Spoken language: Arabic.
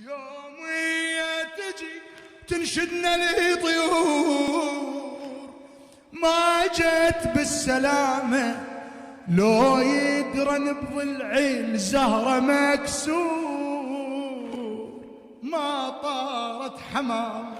يومية تجي تنشدنا الطيور ما جت بالسلامة لو يدرن بضلعي الزهرة مكسور ما طارت حمام